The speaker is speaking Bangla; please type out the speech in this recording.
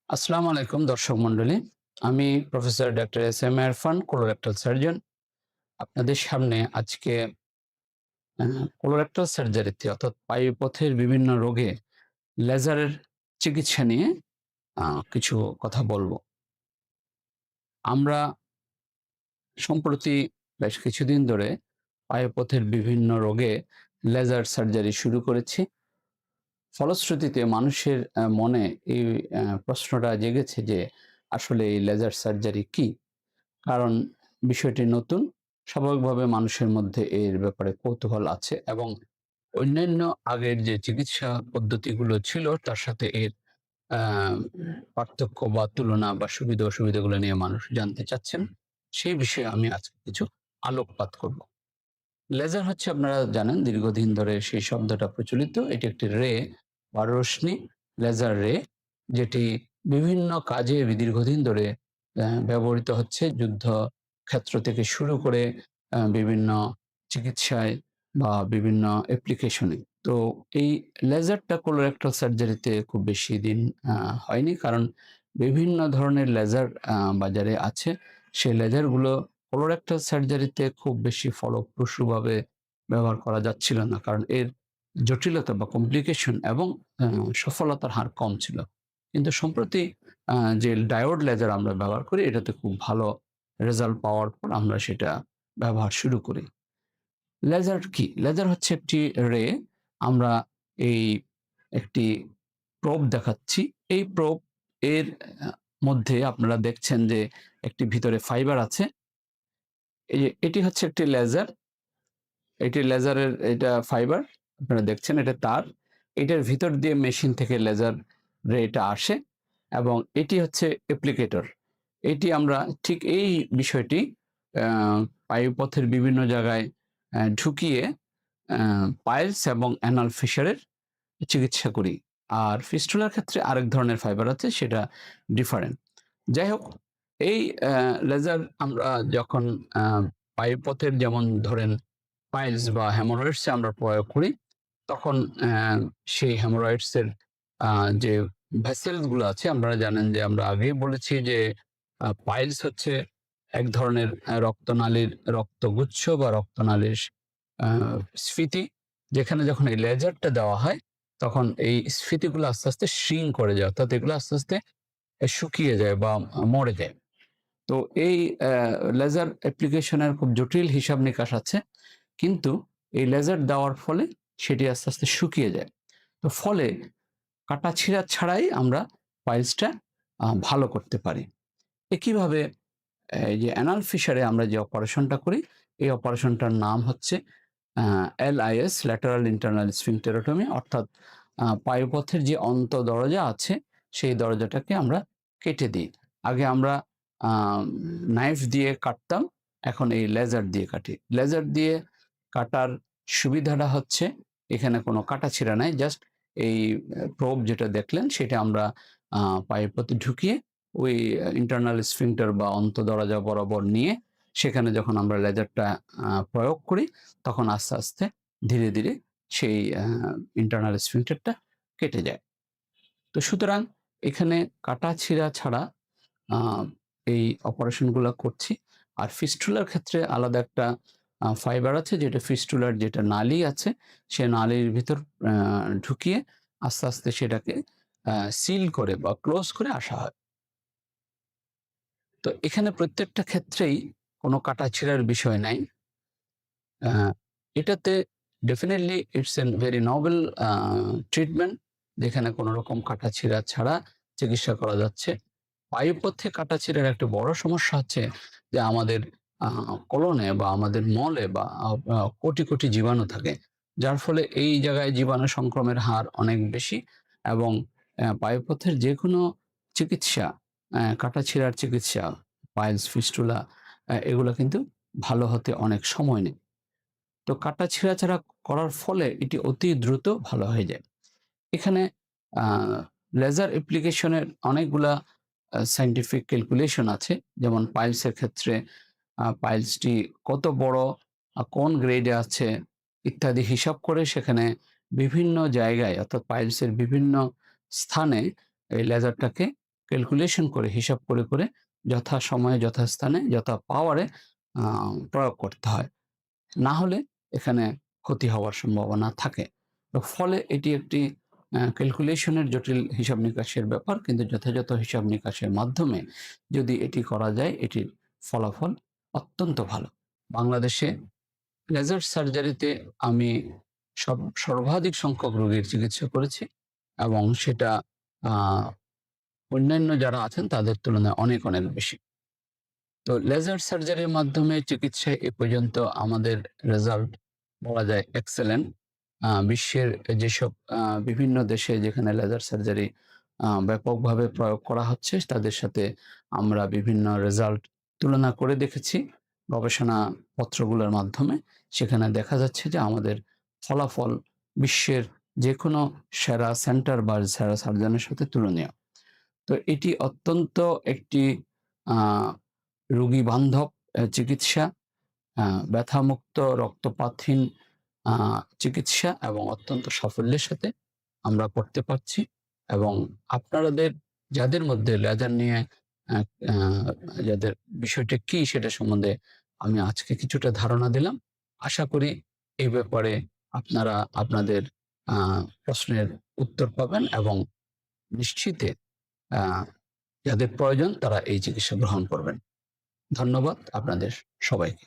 আসসালামু আলাইকুম দর্শক মণ্ডলী। আমি professor doctor S M Irfan, colorectal surgeon. আপনাদের সামনে আজকে কোলোরেক্টাল সার্জারিতে অর্থাৎ পায়ুপথের বিভিন্ন রোগে লেজারের চিকিৎসা নিয়ে কিছু কথা বলবো। আমরা সম্প্রতি বেশ কিছুদিন ধরে পায়ুপথের বিভিন্ন রোগে লেজার সার্জারি শুরু করেছি। ফলশ্রুতিতে মানুষের মনে এই প্রশ্নটা জেগেছে যে আসলে এই লেজার সার্জারি কি? কারণ বিষয়টি নতুন। স্বাভাবিকভাবে মানুষের মধ্যে এর ব্যাপারে কৌতূহল আছে এবং অন্যান্য আগের যে চিকিৎসা পদ্ধতিগুলো ছিল তার সাথে এর আ পার্থক্য বা তুলনা বা সুবিধা-অসুবিধাগুলো নিয়ে মানুষ জানতে চাচ্ছেন। সেই বিষয়ে আমি আজকে কিছু আলোকপাত করব। লেজার হচ্ছে আপনারা জানেন দীর্ঘদিন ধরে সেই শব্দটা প্রচলিত। এটি একটি রে বা রশ্মি, লেজার রে, যেটি বিভিন্ন কাজে দীর্ঘদিন ধরে ব্যবহৃত হচ্ছে। যুদ্ধ ক্ষেত্র থেকে শুরু করে বিভিন্ন চিকিৎসায় বা বিভিন্ন অ্যাপ্লিকেশনে। তো এই লেজারটা কোলোরেক্টাল সার্জারিতে খুব বেশি দিন হয়নি। কারণ বিভিন্ন ধরনের লেজার বাজারে আছে। সেই লেজারগুলো কোলোরেক্টাল সার্জারিতে খুব বেশি ফলপ্রসূভাবে ব্যবহার করা যাচ্ছিল না। কারণ এর জটিলতা বা কমপ্লিকেশন এবং আ সফলতার হার কম ছিল। কিন্তু সম্প্রতি আ যে ডায়োড লেজার আমরা ব্যবহার করি, এটাতে খুব ভালো রেজাল্ট পাওয়ার পর আমরা সেটা ব্যবহার শুরু করি। লেজার কি? লেজার হচ্ছে একটি রে। আমরা এই একটি প্রোব দেখাচ্ছি। এই প্রোব এর মধ্যে আপনারা দেখছেন যে একটি ভিতরে ফাইবার আছে। এই যে এটি হচ্ছে একটি লেজার। এটি লেজারের এটা ফাইবার। আপনারা দেখছেন এটা তার। এটার ভিতর দিয়ে মেশিন থেকে লেজার রেটা আসে এবং এটি হচ্ছে অ্যাপ্লিকেটর। এটি আমরা ঠিক এই বিষয়টি আ পায়ুপথের বিভিন্ন জায়গায় ঢুকিয়ে আ পাইলস এবং অ্যানাল ফিশারের চিকিৎসা করি। আর ফিস্টুলার ক্ষেত্রে আরেক ধরনের ফাইবার আছে, সেটা ডিফারেন্ট। যাই হোক, এই লেজার আমরা যখন আ পায়ুপথের যেমন ধরেন পাইলস বা হেমোরয়েডস এ আমরা প্রয়োগ করি, তখন সেই হেমোরয়েডস এর আ যে ভেসেলস গুলো আছে, আপনারা জানেন যে আমরা আগেই বলেছি যে পাইলস হচ্ছে এক ধরনের রক্তনালীর রক্তগুচ্ছ বা রক্তনালীর আ স্ফীতি। যেখানে যখন এই লেজারটা দেওয়া হয়, তখন এই স্ফীতিগুলো আস্তে, আস্তে শ্রিঙ্ক করে যায়। অর্থাৎ এগুলো আস্তে, আস্তে শুকিয়ে যায় বা মরে যায়। তো এই লেজার অ্যাপ্লিকেশনের খুব জটিল হিসাব-নিকাশ আছে। কিন্তু এই লেজার দেওয়ার ফলে সেটি আস্তে, আস্তে শুকিয়ে যায়। তো ফলে কাটাছিঁড়া ছাড়াই আমরা পাইলসটা ভালো করতে পারি। একইভাবে এই যে অ্যানাল ফিশারে আমরা যে অপারেশনটা করি, এই অপারেশনটার নাম হচ্ছে আ LIS, ল্যাটেরাল ইন্টারনাল স্ফিংক্টেরোটমি, অর্থাৎ পায়ুপথের যে অন্তঃদরজা আছে, সেই দরজাটাকে আমরা কেটে দিই। আগে আমরা আ নাইফ দিয়ে কাটতাম, এখন এই লেজার দিয়ে কাটি। লেজার দিয়ে কাটার সুবিধাটা হচ্ছে এখানে কোনো কাটাছিঁড়া নাই। জাস্ট এই প্রোব যেটা দেখলেন সেটা আমরা পায়ুপথে ঢুকিয়ে ওই ইন্টারনাল স্ফিংক্টার বা অন্তঃদরজা বরাবর নিয়ে সেখানে যখন আমরা লেজারটা প্রয়োগ করি, তখন আস্তে, আস্তে ধীরে, ধীরে সেই ইন্টারনাল স্ফিংক্টারটা কেটে যায়। তো সুতরাং এখানে কাটাছিঁড়া ছাড়া আ এই অপারেশনগুলা করছি। আর ফিস্টুলার ক্ষেত্রে আলাদা একটা ফাইবার আছে, যেটা ফিস্টুলার যেটা নালী আছে, সে নালীর ভিতর আ ঢুকিয়ে আস্তে, আস্তে সেটাকে সিল করে বা ক্লোজ করে আসা হয়। তো এখানে প্রত্যেকটা ক্ষেত্রেই কোনো কাটাছিঁড়ার বিষয় নাই। আ এটাতে definitely it's an very Nobel a treatment, যেখানে কোনো রকম কাটাছিঁড়া ছাড়া চিকিৎসা করা যাচ্ছে। বায়ুপথে কাটাছিঁড়ার একটা বড় সমস্যা হচ্ছে যে আমাদের আ কোলনে বা আমাদের মলে বা কোটি, কোটি জীবাণু থাকে। যার ফলে এই জায়গায় জীবাণু সংক্রমের হার অনেক বেশি এবং বায়ুপথের যেকোনো চিকিৎসা, কাটাছিঁড়ার চিকিৎসা, পাইলস, ফিস্টুলা, এগুলা কিন্তু ভালো হতে অনেক সময় নেয়। তো কাটা ছেঁড়া-ছাড়া করার ফলে এটি অতি দ্রুত ভালো হয়ে যায়। এখানে আ লেজার অ্যাপ্লিকেশনের অনেকগুলা সায়েন্টিফিক ক্যালকুলেশন আছে। যেমন পাইলসের ক্ষেত্রে পাইলসটি কত বড়, কোন গ্রেডে আছে ইত্যাদি হিসাব করে সেখানে বিভিন্ন জায়গায় অর্থাৎ পাইলসের বিভিন্ন স্থানে এই লেজারটাকে ক্যালকুলেশন করে, হিসাব করে, করে যথা সময়ে, যথাস্থানে, যথা পাওয়ারে প্রয়োগ করতে হয়। না হলে এখানে ক্ষতি হওয়ার সম্ভাবনা থাকে। তো ফলে এটি একটি ক্যালকুলেশনের জটিল হিসাব নিকাশের ব্যাপার, কিন্তু যথাযথ হিসাব নিকাশের মাধ্যমে যদি এটি করা যায়, এটির ফলাফল অত্যন্ত ভালো। বাংলাদেশে লেজার সার্জারিতে আমি সর্বাধিক সংখ্যক রোগীর চিকিৎসা করেছি এবং সেটা আহ, অন্যান্য যারা আছেন তাদের তুলনায় অনেক অনেক বেশি। তো লেজার সার্জারির মাধ্যমে চিকিৎসায় এ পর্যন্ত আমাদের রেজাল্ট বলা যায় এক্সেলেন্ট। বিশ্বের যেসব বিভিন্ন দেশে যেখানে লেজার সার্জারি ব্যাপকভাবে প্রয়োগ করা হচ্ছে তাদের সাথে আমরা বিভিন্ন রেজাল্ট তুলনা করে দেখেছি গবেষণা পত্রগুলোর মাধ্যমে। সেখানে দেখা যাচ্ছে যে আমাদের ফলাফল বিশ্বের যে কোনো সেরা সেন্টার বা সেরা সার্জনের সাথে তুলনীয়। তো এটি অত্যন্ত একটি আহ রোগী বান্ধব চিকিৎসা, ব্যথামুক্ত রক্তপাতহীন চিকিৎসা এবং অত্যন্ত সাফল্যের সাথে আমরা করতে পারছি। এবং আপনাদের যাদের মধ্যে লেজার নিয়ে আহ, আহ, যাদের বিষয়টা কি সেটা সম্বন্ধে আমি আজকে কিছুটা ধারণা দিলাম। আশা করি এই ব্যাপারে আপনারা আপনাদের প্রশ্নের উত্তর পাবেন এবং নিশ্চিতে আহ, যাদের প্রয়োজন তারা এই চিকিৎসা গ্রহণ করবেন। ধন্যবাদ আপনাদের সবাইকে।